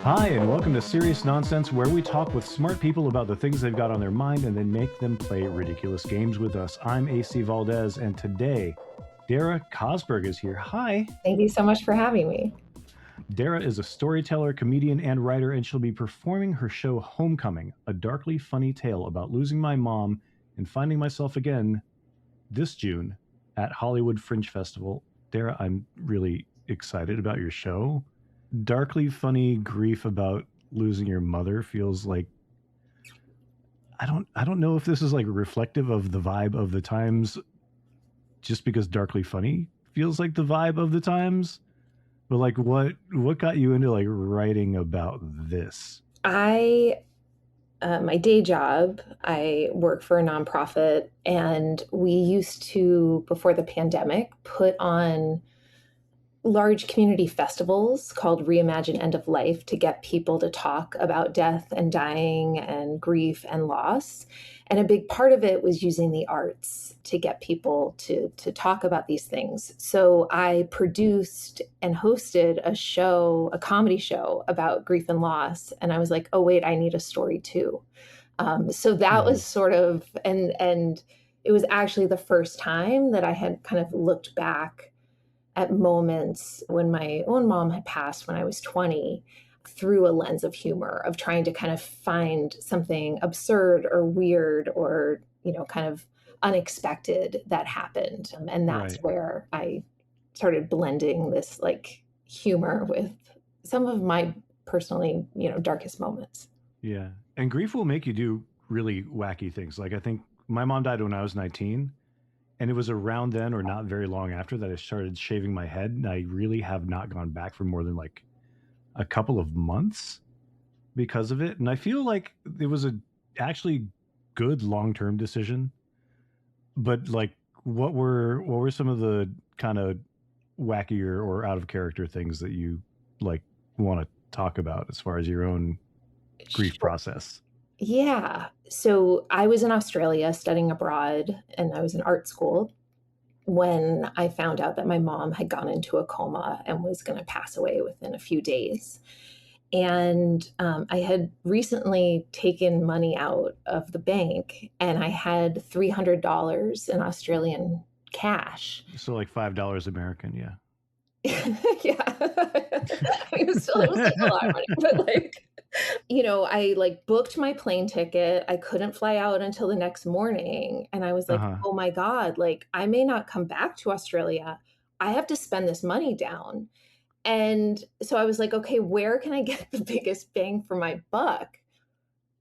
Hi, and welcome to Serious Nonsense, where we talk with smart people about the things they've got on their mind and then make them play ridiculous games with us. I'm AC Valdez, and today, Dara Kosberg is here. Hi. Thank you so much for having me. Dara is a storyteller, comedian, and writer, and she'll be performing her show Homecoming, a darkly funny tale about losing my mom and finding myself again this June at Hollywood Fringe Festival. Dara, I'm really excited about your show. Darkly funny grief about losing your mother feels like I don't know if this is like reflective of the vibe of the times just because darkly funny feels like the vibe of the times, but like what got you into like writing about this? I, my day job, I work for a nonprofit, and we used to, before the pandemic, put on large community festivals called Reimagine End of Life to get people to talk about death and dying and grief and loss. And a big part of it was using the arts to get people to talk about these things. So I produced and hosted a show, a comedy show about grief and loss. And I was like, oh, wait, I need a story too. So that was sort of, and it was actually the first time that I had kind of looked back at moments when my own mom had passed when I was 20 through a lens of humor, of trying to kind of find something absurd or weird or, kind of unexpected that happened. And that's Right. where I started blending this like humor with some of my personally, darkest moments. Yeah. And grief will make you do really wacky things. Like I think my mom died when I was 19. And it was around then or not very long after that I started shaving my head. And I really have not gone back for more than like a couple of months because of it. And I feel like it was a actually good long-term decision. But like what were some of the kind of wackier or out of character things that you like want to talk about as far as your own grief Sure. process? Yeah. So I was in Australia studying abroad, and I was in art school when I found out that my mom had gone into a coma and was going to pass away within a few days. And I had recently taken money out of the bank, and I had $300 in Australian cash. So like $5 American, yeah. Yeah. I mean, it was still a lot of money, but like, I like booked my plane ticket. I couldn't fly out until the next morning. And I was like, Uh-huh. oh my God, like I may not come back to Australia. I have to spend this money down. And so I was like, okay, where can I get the biggest bang for my buck?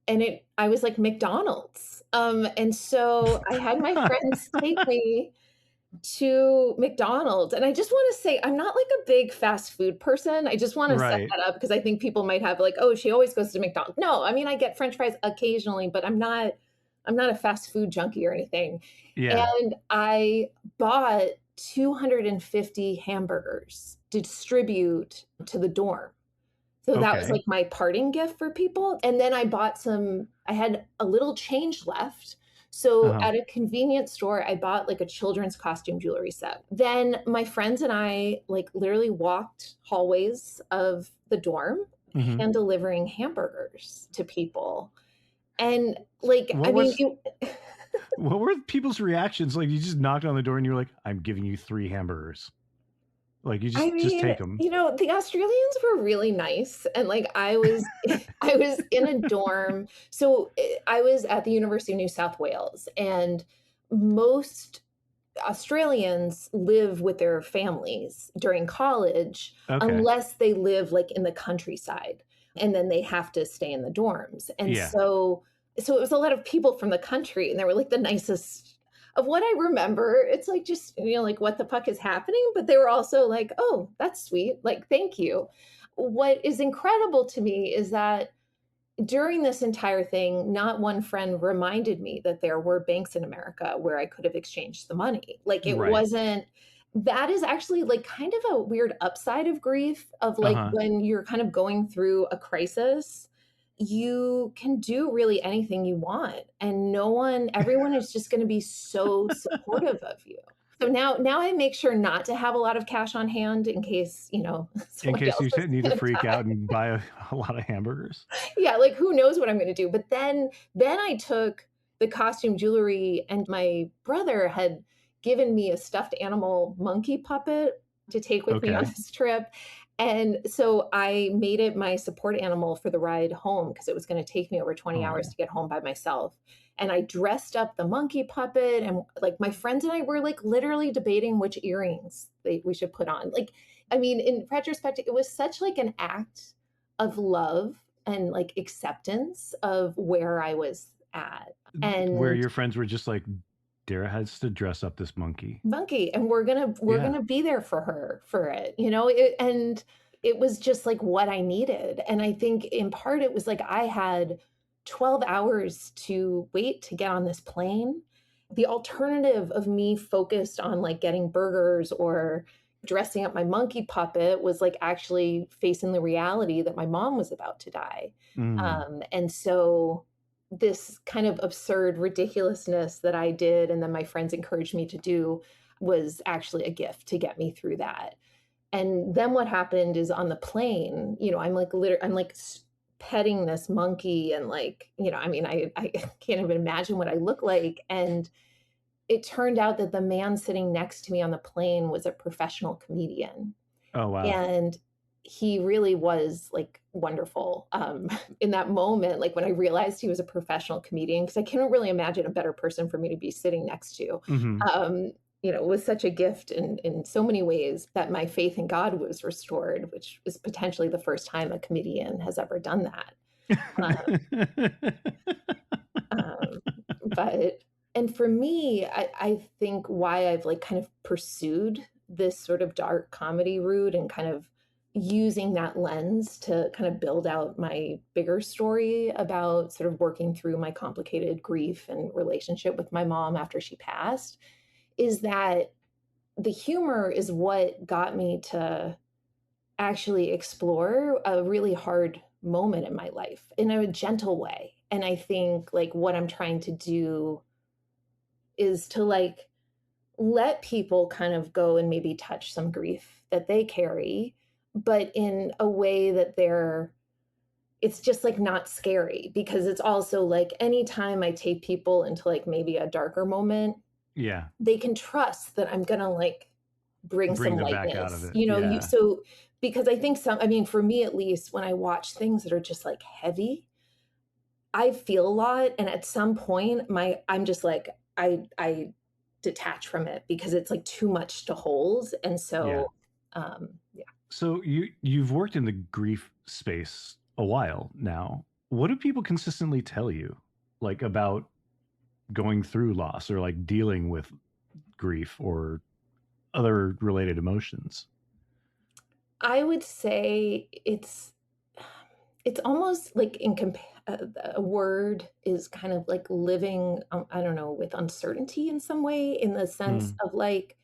And I was like, McDonald's. And so I had my friends take me to McDonald's, and I just wanna say I'm not like a big fast food person. I just wanna set Right. that up because I think people might have like, "Oh, she always goes to McDonald's." No, I mean, I get french fries occasionally, but I'm not a fast food junkie or anything. Yeah. And I bought 250 hamburgers to distribute to the dorm. So that was Okay. like my parting gift for people, and then I had a little change left, so Uh-huh. at a convenience store, I bought, like, a children's costume jewelry set. Then my friends and I, like, literally walked hallways of the dorm, Mhm. hand delivering hamburgers to people, and, like, I What mean, was what were people's reactions? Like, you just knocked on the door and you were like, "I'm giving you 3 hamburgers." Like, you I just mean, take them. the Australians were really nice, and, like, I was I was in a dorm. So, I was at the University of New South Wales, and most Australians live with their families during college Okay. unless they live, like, in the countryside, and then they have to stay in the dorms, and Yeah. so it was a lot of people from the country, and they were, like, the nicest of what I remember. It's, like, just, like, "What the puck is happening?" But they were also like, "Oh, that's sweet, like, thank you." What is incredible to me is that during this entire thing, not one friend reminded me that there were banks in America where I could have exchanged the money. Like, it Right. wasn't that is actually, like, kind of a weird upside of grief, of, like, Uh-huh. when you're kind of going through a crisis, you can do really anything you want, and no one everyone is just gonna be so supportive of you. So now I make sure not to have a lot of cash on hand in case, In somebody case else you is need to gonna freak die. out and buy a lot of hamburgers. Yeah, like, who knows what I'm gonna do? But then I took the costume jewelry, and my brother had given me a stuffed animal monkey puppet to take with me on Okay. this trip, and so I made it my support animal for the ride home because it was gonna take me over 20 hours Oh, to get home by myself, and I dressed up the monkey puppet, and, like, my friends and I were, like, literally debating which earrings we should put on. Like, I mean, in retrospect, it was such, like, an act of love and, like, acceptance of where I was at. where And your friends were just like, Dara has to dress up this monkey. monkey, and we're Yeah. gonna be there for her for it, and it was just like what I needed. And I think in part it was like I had 12 hours to wait to get on this plane. The alternative of me focused on like getting burgers or dressing up my monkey puppet was like actually facing the reality that my mom was about to die. Mm. And so this kind of absurd ridiculousness that I did and then my friends encouraged me to do was actually a gift to get me through that. And then what happened is on the plane, I'm like petting this monkey and like, I mean, I can't even imagine what I look like. And it turned out that the man sitting next to me on the plane was a professional comedian. Oh, wow. And he really was like wonderful in that moment, like when I realized he was a professional comedian, because I couldn't really imagine a better person for me to be sitting next to. Hmm. Um, it was such a gift in so many ways that my faith in God was restored, which is potentially the first time a comedian has ever done that. Uh, um, but and for me, I think why I've like kind of pursued this sort of dark comedy route and kind of using that lens to kind of build out my bigger story about sort of working through my complicated grief and relationship with my mom after she passed is that the humor is what got me to actually explore a really hard moment in my life in a gentle way. And I think like what I'm trying to do is to like let people kind of go and maybe touch some grief that they carry, but in a way that it's just like not scary because it's also like anytime I take people into like maybe a darker moment, Yeah. they can trust that I'm gonna like bring Bring some them back out of lightness, it. Yeah. because I think I mean, for me at least, when I watch things that are just like heavy, I feel a lot. And at some point, I'm just like, I detach from it because it's like too much to hold. And Yeah. so, yeah. So you've worked in the grief space a while now. What do people consistently tell you, like about going through loss or like dealing with grief or other related emotions? I would say it's almost like a word is kind of like living, I don't know, with uncertainty in some way, in the sense Mm. of like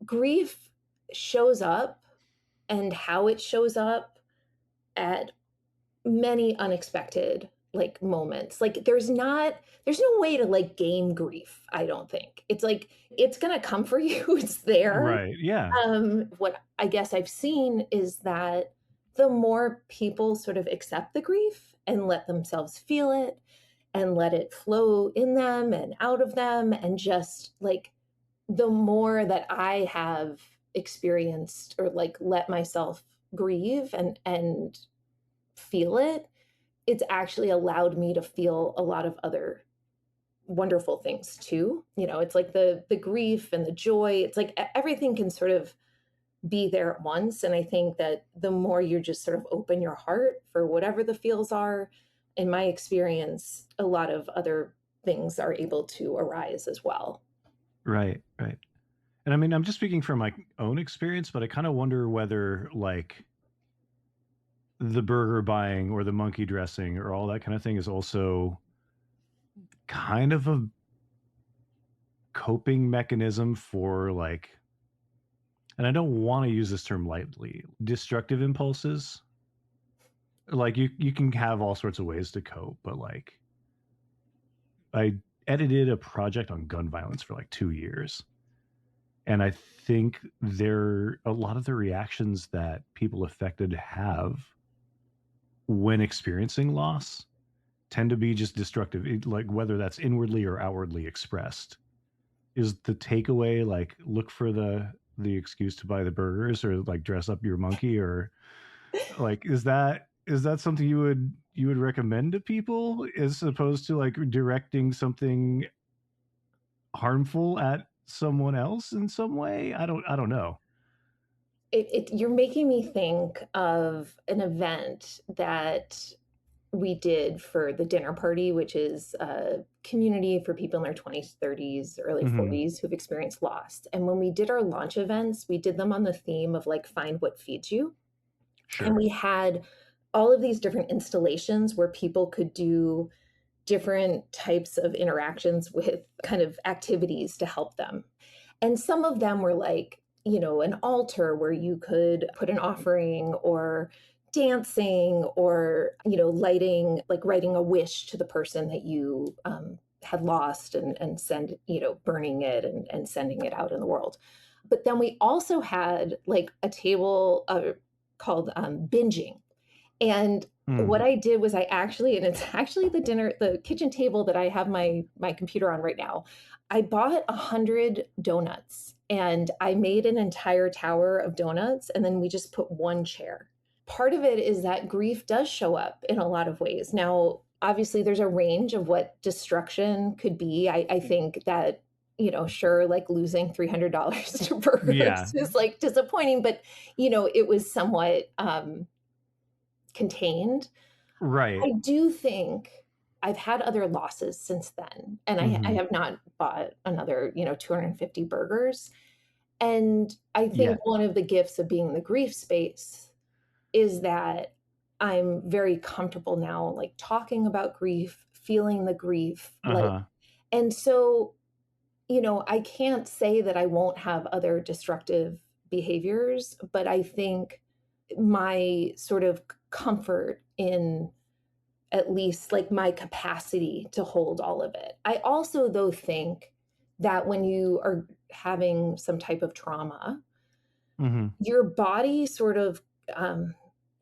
grief shows up and how it shows up at many unexpected like moments. Like there's no way to like game grief, I don't think. It's like it's gonna come for you, it's there. Right. Yeah. What I guess I've seen is that the more people sort of accept the grief and let themselves feel it and let it flow in them and out of them, and just like the more that I have experienced or like let myself grieve and feel it, it's actually allowed me to feel a lot of other wonderful things too. It's like the grief and the joy. It's like everything can sort of be there at once. And I think that the more you just sort of open your heart for whatever the feels are, in my experience, a lot of other things are able to arise as well. Right. Right. And I mean, I'm just speaking from my own experience, but I kind of wonder whether like the burger buying or the monkey dressing or all that kind of thing is also kind of a coping mechanism for like, and I don't want to use this term lightly, destructive impulses. Like you can have all sorts of ways to cope, but like I edited a project on gun violence for like 2 years. And I think a lot of the reactions that people affected have when experiencing loss tend to be just destructive, like whether that's inwardly or outwardly expressed. Is the takeaway like look for the excuse to buy the burgers, or like dress up your monkey, or like is that something you would recommend to people as opposed to like directing something harmful at someone else in some way? I don't know. You're making me think of an event that we did for the dinner party, which is a community for people in their 20s, 30s, early Hmm. 40s who've experienced loss. And when we did our launch events, we did them on the theme of like find what feeds you. And Sure. we had all of these different installations where people could do different types of interactions with kind of activities to help them. And some of them were like, an altar where you could put an offering, or dancing, or, lighting, like writing a wish to the person that you had lost, and send, burning it, and sending it out in the world. But then we also had like a table called binging. And what Mm. I did was and it's actually the kitchen table that I have my computer on right now. I bought 100 donuts and I made an entire tower of donuts, and then we just put one chair. Part of it is that grief does show up in a lot of ways. Now, obviously, there's a range of what destruction could be. I think that, sure, like losing $300 to Yeah. burgers is like disappointing, but, it was somewhat contained. Right. I do think I've had other losses since then, and I Hmm. have not bought another, 250 burgers. And I think Yet. one of the gifts of being in the grief space is that I'm very comfortable now, like talking about grief, feeling the grief, like, Uh-huh. and so, I can't say that I won't have other destructive behaviors, but I think my sort of comfort in at least like my capacity to hold all of it. I also, though, think that when you are having some type of trauma, Hmm. your body sort of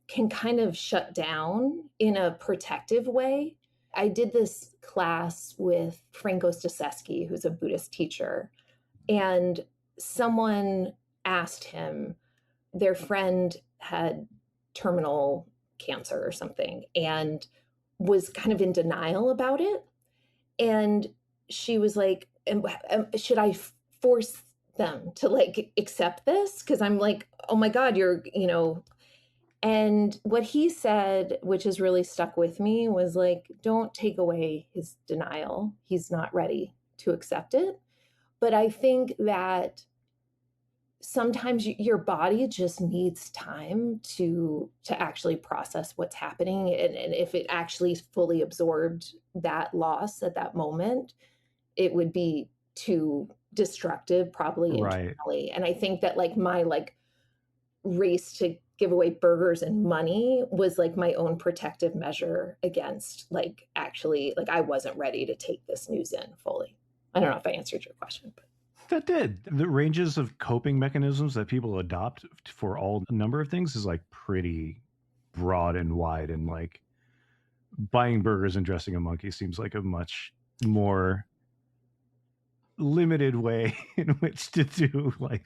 can kind of shut down in a protective way. I did this class with Franco Staszewski, who's a Buddhist teacher, and someone asked him, their friend had terminal cancer or something, and was kind of in denial about it. And she was like, should I force them to like accept this? Because I'm like, oh my God, and what he said, which has really stuck with me, was like, don't take away his denial. He's not ready to accept it. But I think that sometimes your body just needs time to actually process what's happening, and if it actually fully absorbed that loss at that moment, it would be too destructive, probably Right. internally. And I think that like my like race to give away burgers and money was like my own protective measure against like actually like I wasn't ready to take this news in fully. I don't know if I answered your question, but That did. The ranges of coping mechanisms that people adopt for all number of things is like pretty broad and wide, and like buying burgers and dressing a monkey seems like a much more limited way in which to do like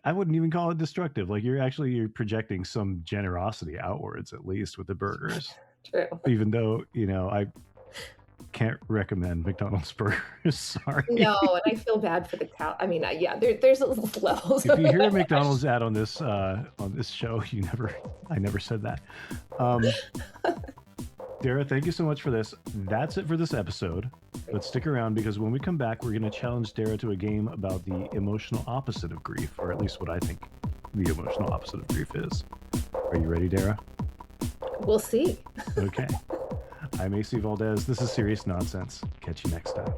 I wouldn't even call it destructive. Like you're projecting some generosity outwards, at least with the burgers. true. Even though, I can't recommend McDonald's burgers. Sorry. No, and I feel bad for the cow. I mean, yeah, there's levels. If you hear a McDonald's ad on this show, I never said that. Um, Dara, thank you so much for this. That's it for this episode. But stick around, because when we come back, we're going to challenge Dara to a game about the emotional opposite of grief, or at least what I think the emotional opposite of grief is. Are you ready, Dara? We'll see. Okay. I'm AC Valdez. This is Serious Nonsense. Catch you next time.